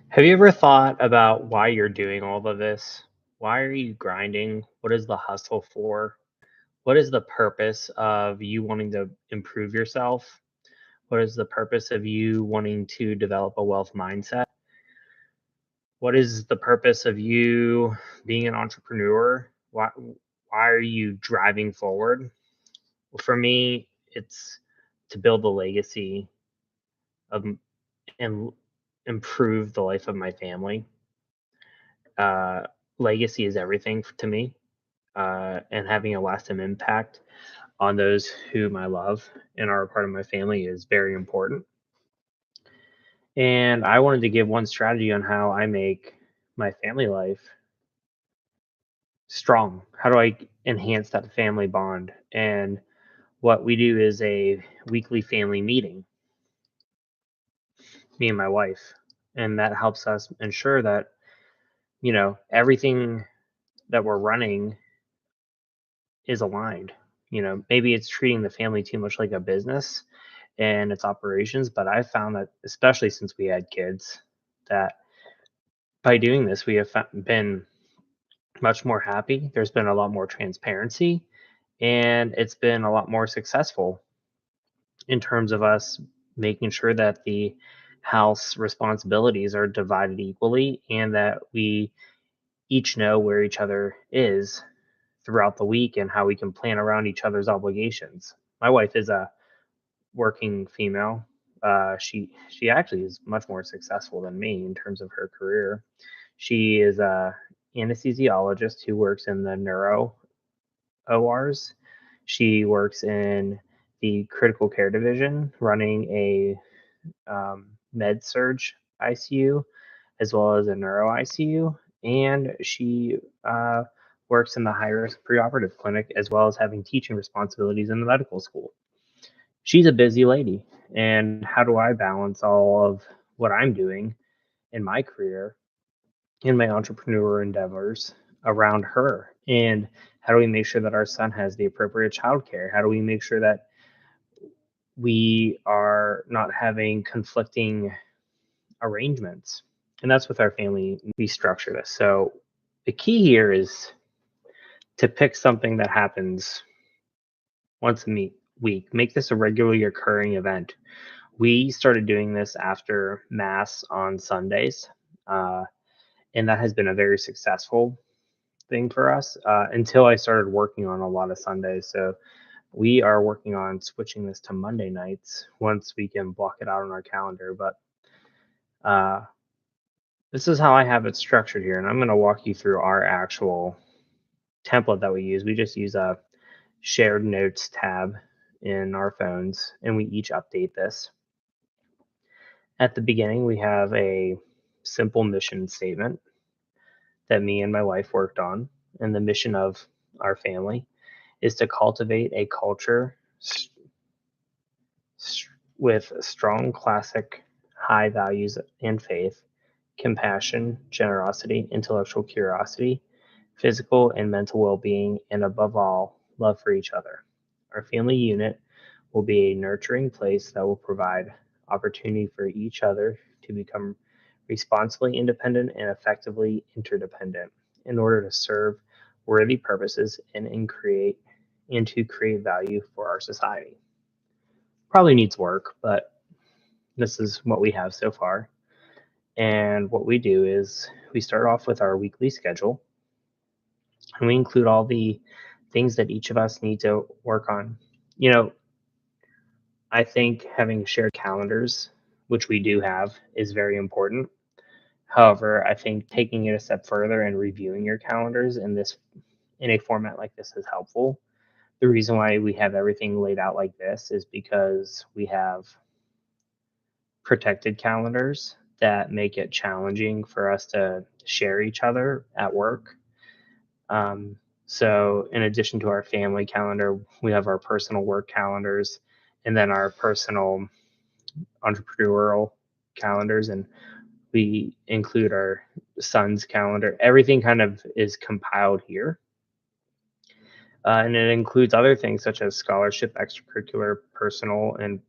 Have you ever thought about why you're doing all of this? Why are you grinding? What is the hustle for? What is the purpose of you wanting to improve yourself? What is the purpose of you wanting to develop a wealth mindset? What is the purpose of you being an entrepreneur? Why are you driving forward? Well, for me, it's to build a legacy of and improve the life of my family. Uh, Legacy is everything to me, and having a lasting impact on those whom I love and are a part of my family is very important. And I wanted to give one strategy on how I make my family life strong. How do I enhance that family bond? And what we do is a weekly family meeting, me and my wife. And that helps us ensure that, everything that we're running is aligned. Maybe it's treating the family too much like a business and its operations, but I found that, especially since we had kids, that by doing this, we have been much more happy. There's been a lot more transparency, and it's been a lot more successful in terms of us making sure that the house responsibilities are divided equally and that we each know where each other is throughout the week and how we can plan around each other's obligations. My wife is a working female. She actually is much more successful than me in terms of her career. She is a anesthesiologist who works in the neuro ORs. She works in the critical care division, running a med surge ICU as well as a neuro ICU, and she works in the high risk preoperative clinic as well as having teaching responsibilities in the medical school. She's a busy lady, and how do I balance all of what I'm doing in my career, in my entrepreneur endeavors around her? And how do we make sure that our son has the appropriate childcare? How do we make sure that we are not having conflicting arrangements? And that's with our family, we structure this. So the key here is to pick something that happens once a week. Make this a regularly occurring event. We started doing this after Mass on Sundays, uh, and that has been a very successful thing for us until I started working on a lot of Sundays. So we are working on switching this to Monday nights once we can block it out on our calendar. But uh, this is how I have it structured here, and I'm going to walk you through our actual template that we use. We just use a shared notes tab in our phones, and we each update this. At the beginning, we have a simple mission statement that me and my wife worked on, and the mission of our family is to cultivate a culture with strong classic high values and faith, compassion, generosity, intellectual curiosity, physical and mental well being, and above all, love for each other. Our family unit will be a nurturing place that will provide opportunity for each other to become responsibly independent and effectively interdependent in order to serve worthy purposes and to create value for our society. Probably needs work, but this is what we have so far. And what we do is we start off with our weekly schedule and we include all the things that each of us need to work on. You know, I think having shared calendars, which we do have, is very important. However, I think taking it a step further and reviewing your calendars in a format like this is helpful. The reason why we have everything laid out like this is because we have protected calendars that make it challenging for us to share each other at work. Um, so, in addition to our family calendar, we have our personal work calendars and then our personal entrepreneurial calendars. And we include our son's calendar. Everything kind of is compiled here. And it includes other things such as scholarship, extracurricular, personal, and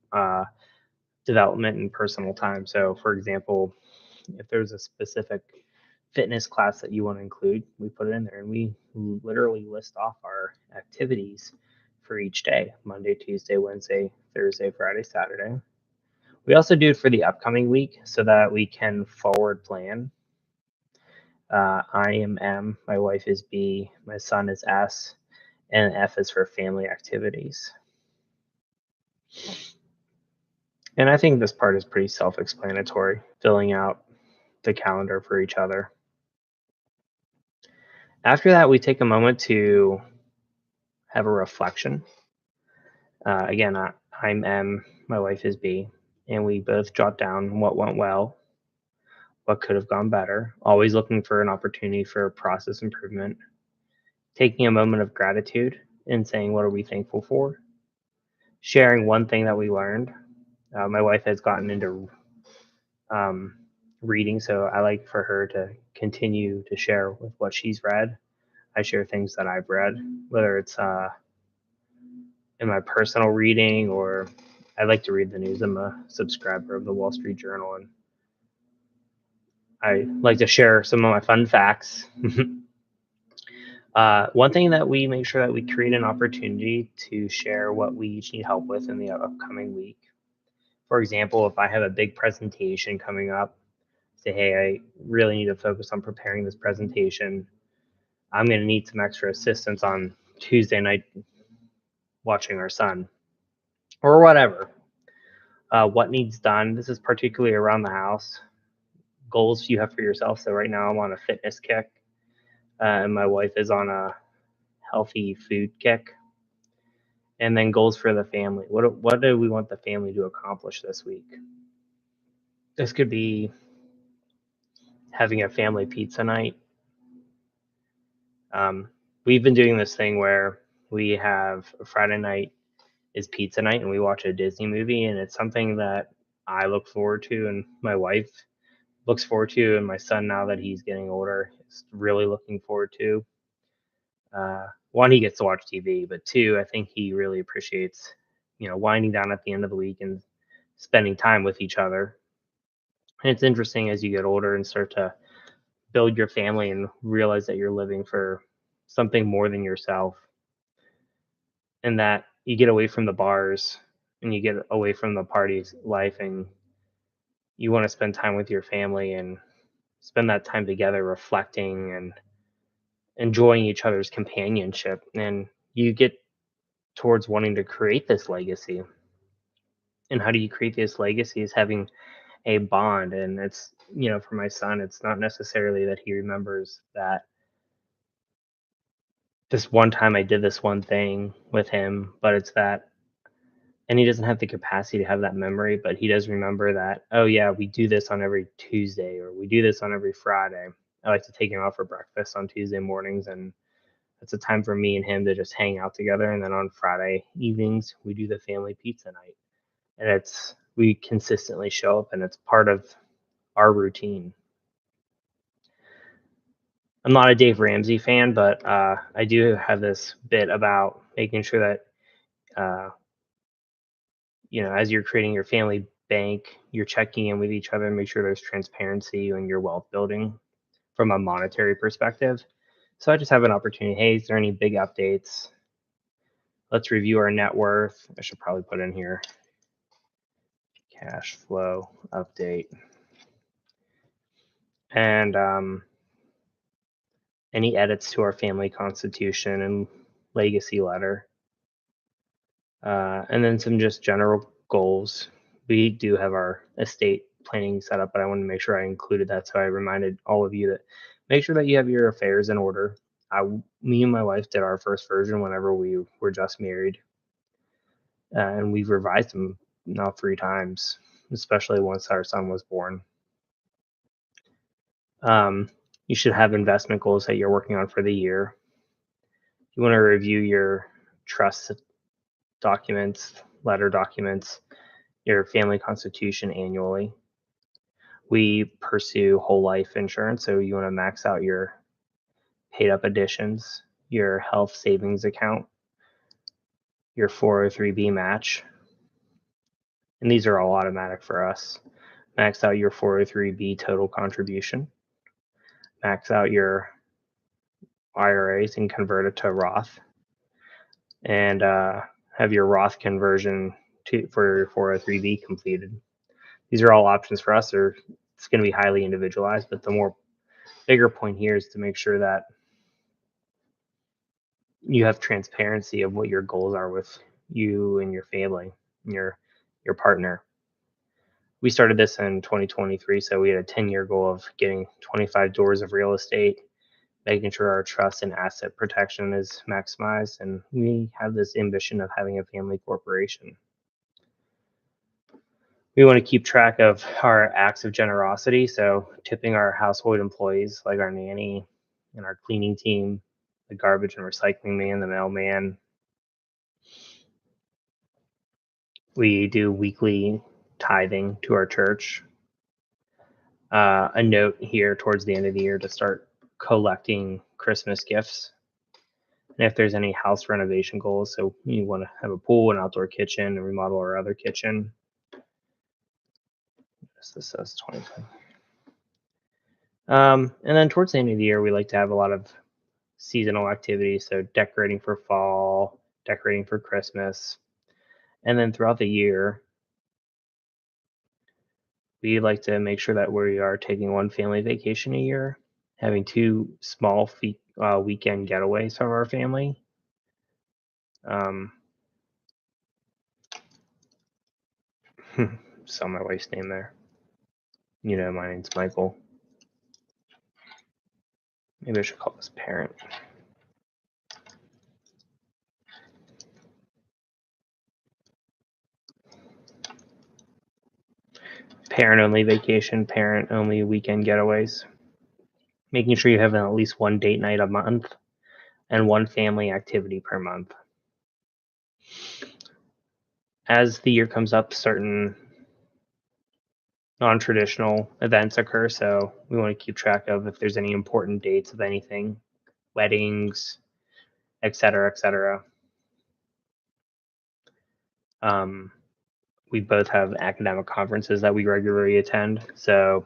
development and personal time. So, for example, If there's a specific fitness class that you want to include, we put it in there, and we literally list off our activities for each day: Monday, Tuesday, Wednesday, Thursday, Friday, Saturday. We also do it for the upcoming week so that we can forward plan. I am M, my wife is B, my son is S, and F is for family activities. And I think this part is pretty self explanatory, filling out the calendar for each other. After that, we take a moment to have a reflection. Again, I'm M, my wife is B, and we both jot down what went well, what could have gone better, always looking for an opportunity for process improvement, taking a moment of gratitude and saying, what are we thankful for? Sharing one thing that we learned. My wife has gotten into um, reading, so I like for her to continue to share with what she's read. I share things that I've read, whether it's in my personal reading, or I like to read the news. I'm a subscriber of the Wall Street Journal, and I like to share some of my fun facts. One thing that we make sure that we create an opportunity to share what we each need help with in the upcoming week. For example, if I have a big presentation coming up, say, hey, I really need to focus on preparing this presentation. I'm going to need some extra assistance on Tuesday night watching our son, or whatever. What needs done? This is particularly around the house. Goals you have for yourself. So right now I'm on a fitness kick, and my wife is on a healthy food kick. And then goals for the family. What do we want the family to accomplish this week? This could be having a family pizza night. We've been doing this thing where we have a Friday night is pizza night, and we watch a Disney movie, and it's something that I look forward to, and my wife looks forward to, and my son, now that he's getting older, is really looking forward to. One, he gets to watch TV, but two, I think he really appreciates, winding down at the end of the week and spending time with each other. And it's interesting as you get older and start to build your family and realize that you're living for something more than yourself, and that you get away from the bars and you get away from the party life, and you want to spend time with your family and spend that time together reflecting and enjoying each other's companionship. And you get towards wanting to create this legacy. And how do you create this legacy? Is having a bond. And it's, for my son, it's not necessarily that he remembers that this one time I did this one thing with him, but it's that, and he doesn't have the capacity to have that memory, but he does remember that, oh yeah, we do this on every Tuesday, or we do this on every Friday. I like to take him out for breakfast on Tuesday mornings, and it's a time for me and him to just hang out together. And then on Friday evenings, we do the family pizza night. And we consistently show up, and it's part of our routine. I'm not a Dave Ramsey fan, but I do have this bit about making sure that, as you're creating your family bank, you're checking in with each other and make sure there's transparency in your wealth building from a monetary perspective. So I just have an opportunity. Hey, is there any big updates? Let's review our net worth. I should probably put in here cash flow update. And any edits to our family constitution and legacy letter. And then some just general goals. We do have our estate planning set up, but I wanted to make sure I included that. So I reminded all of you that make sure that you have your affairs in order. Me and my wife did our first version whenever we were just married. And we've revised them now 3 times, especially once our son was born. You should have investment goals that you're working on for the year. You want to review your trust documents, letter documents, your family constitution annually. We pursue whole life insurance, so you want to max out your paid up additions, your health savings account, your 403b match. And these are all automatic for us. max out your 403b total contribution, max out your IRAs and convert it to Roth, and have your Roth conversion for your 403b completed. These are all options for us. It's going to be highly individualized, but the more bigger point here is to make sure that you have transparency of what your goals are with you and your family and your partner. We started this in 2023, so we had a 10-year goal of getting 25 doors of real estate, making sure our trust and asset protection is maximized, and we have this ambition of having a family corporation. We want to keep track of our acts of generosity, so tipping our household employees like our nanny and our cleaning team, the garbage and recycling man, the mailman. We do weekly tithing to our church. A note here towards the end of the year to start collecting Christmas gifts. And if there's any house renovation goals, so you want to have a pool, an outdoor kitchen, and remodel our other kitchen. This says 2020. And then towards the end of the year, we like to have a lot of seasonal activities, so decorating for fall, decorating for Christmas. And then throughout the year, we like to make sure that we are taking one family vacation a year, having two small weekend getaways from our family. Saw my wife's name there. You know, my name's Michael. Maybe I should call this parent. Parent-only vacation, parent-only weekend getaways. Making sure you have at least one date night a month and one family activity per month. As the year comes up, certain non-traditional events occur, so we want to keep track of if there's any important dates of anything, weddings, etc., etc. We both have academic conferences that we regularly attend, so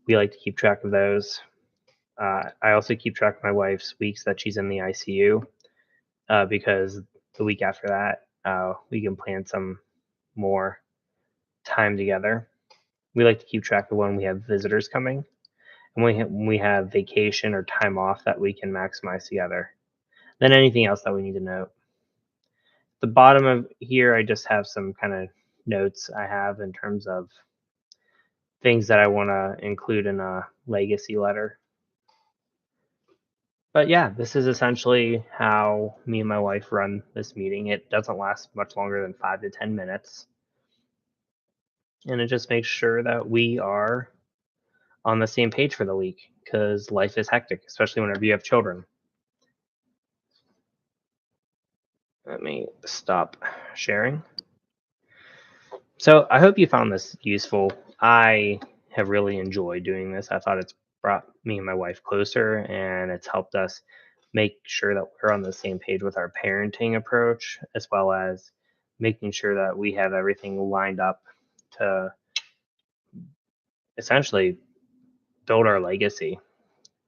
we like to keep track of those. I also keep track of my wife's weeks that she's in the ICU, because the week after that, we can plan some more time together. We like to keep track of when we have visitors coming and when we have vacation or time off that we can maximize together. Then anything else that we need to note. The bottom of here, I just have some kind of notes I have in terms of things that I want to include in a legacy letter. But yeah, this is essentially how me and my wife run this meeting. It doesn't last much longer than 5 to 10 minutes. And it just makes sure that we are on the same page for the week, because life is hectic, especially whenever you have children. Let me stop sharing. So I hope you found this useful. I have really enjoyed doing this. I thought it's brought me and my wife closer, and it's helped us make sure that we're on the same page with our parenting approach, as well as making sure that we have everything lined up to essentially build our legacy,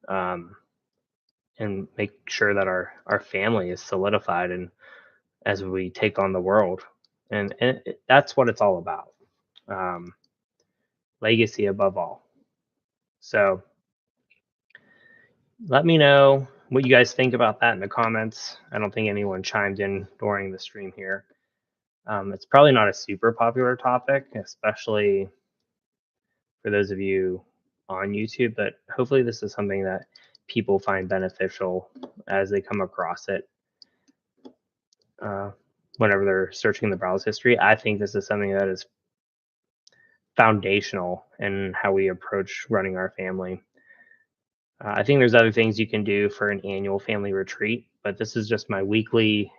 and make sure that our family is solidified and as we take on the world. And that's what it's all about. Legacy above all. So let me know what you guys think about that in the comments. I don't think anyone chimed in during the stream here. It's probably not a super popular topic, especially for those of you on YouTube, but hopefully this is something that people find beneficial as they come across it whenever they're searching the browse history. I think this is something that is foundational in how we approach running our family. I think there's other things you can do for an annual family retreat, but this is just my weekly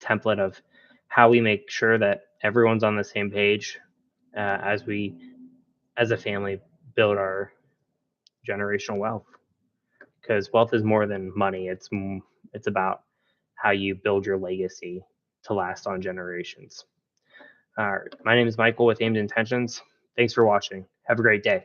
template of how we make sure that everyone's on the same page as we, as a family, build our generational wealth. Because wealth is more than money. It's about how you build your legacy to last on generations. My name is Michael with Aimed Intentions. Thanks for watching. Have a great day.